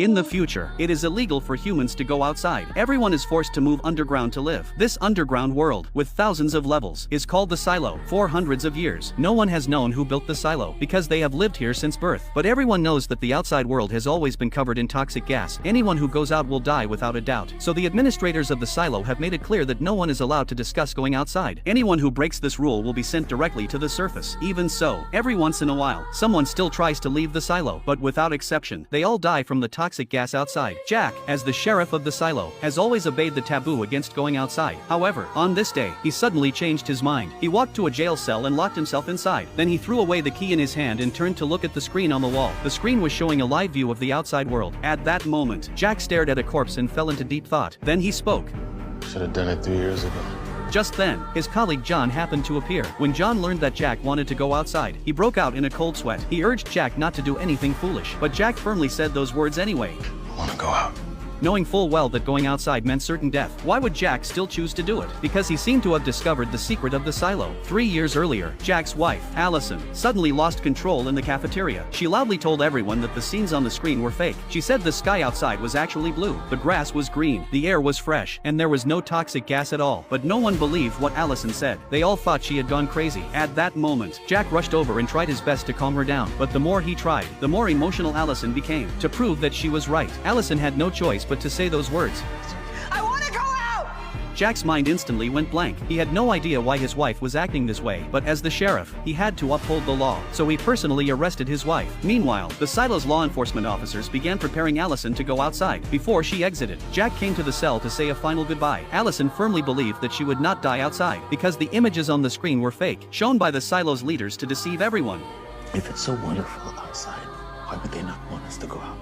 In the future, it is illegal for humans to go outside. Everyone is forced to move underground to live. This underground world, with thousands of levels, is called the silo. For hundreds of years, no one has known who built the silo, because they have lived here since birth. But everyone knows that the outside world has always been covered in toxic gas. Anyone who goes out will die without a doubt. So the administrators of the silo have made it clear that no one is allowed to discuss going outside. Anyone who breaks this rule will be sent directly to the surface. Even so, every once in a while, someone still tries to leave the silo, but without exception, they all die from the toxic gas outside. Jack, as the sheriff of the silo, has always obeyed the taboo against going outside. However, on this day, he suddenly changed his mind. He walked to a jail cell and locked himself inside. Then he threw away the key in his hand and turned to look at the screen on the wall. The screen was showing a live view of the outside world. At that moment, Jack stared at a corpse and fell into deep thought. Then he spoke. Should have done it 3 years ago. Just then, his colleague John happened to appear. When John learned that Jack wanted to go outside, he broke out in a cold sweat. He urged Jack not to do anything foolish, but Jack firmly said those words anyway. I want to go out. Knowing full well that going outside meant certain death, why would Jack still choose to do it? Because he seemed to have discovered the secret of the silo. 3 years earlier, Jack's wife, Allison, suddenly lost control in the cafeteria. She loudly told everyone that the scenes on the screen were fake. She said the sky outside was actually blue, the grass was green, the air was fresh, and there was no toxic gas at all. But no one believed what Allison said. They all thought she had gone crazy. At that moment, Jack rushed over and tried his best to calm her down. But the more he tried, the more emotional Allison became. To prove that she was right, Allison had no choice but to say those words. I want to go out! Jack's mind instantly went blank. He had no idea why his wife was acting this way, but as the sheriff, he had to uphold the law, so he personally arrested his wife. Meanwhile, the silo's law enforcement officers began preparing Allison to go outside. Before she exited, Jack came to the cell to say a final goodbye. Allison firmly believed that she would not die outside, because the images on the screen were fake, shown by the silo's leaders to deceive everyone. If it's so wonderful outside, why would they not want us to go out?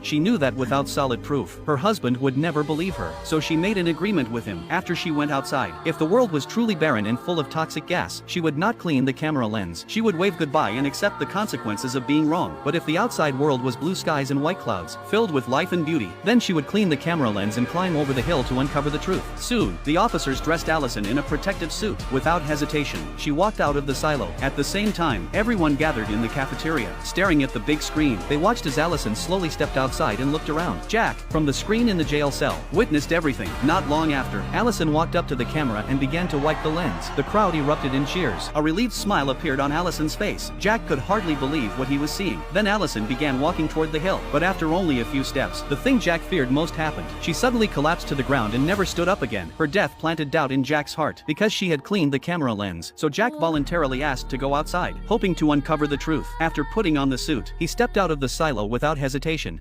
She knew that without solid proof, her husband would never believe her, so she made an agreement with him. After she went outside, if the world was truly barren and full of toxic gas, she would not clean the camera lens. She would wave goodbye and accept the consequences of being wrong. But if the outside world was blue skies and white clouds, filled with life and beauty, then she would clean the camera lens and climb over the hill to uncover the truth. Soon, the officers dressed Allison in a protective suit. Without hesitation, she walked out of the silo. At the same time, everyone gathered in the cafeteria, staring at the big screen. They watched as Allison slowly stepped outside and looked around. Jack, from the screen in the jail cell, witnessed everything. Not long after, Allison walked up to the camera and began to wipe the lens. The crowd erupted in cheers. A relieved smile appeared on Allison's face. Jack could hardly believe what he was seeing. Then Allison began walking toward the hill. But after only a few steps, the thing Jack feared most happened. She suddenly collapsed to the ground and never stood up again. Her death planted doubt in Jack's heart, because she had cleaned the camera lens. So Jack voluntarily asked to go outside, hoping to uncover the truth. After putting on the suit, he stepped out of the silo without hesitation.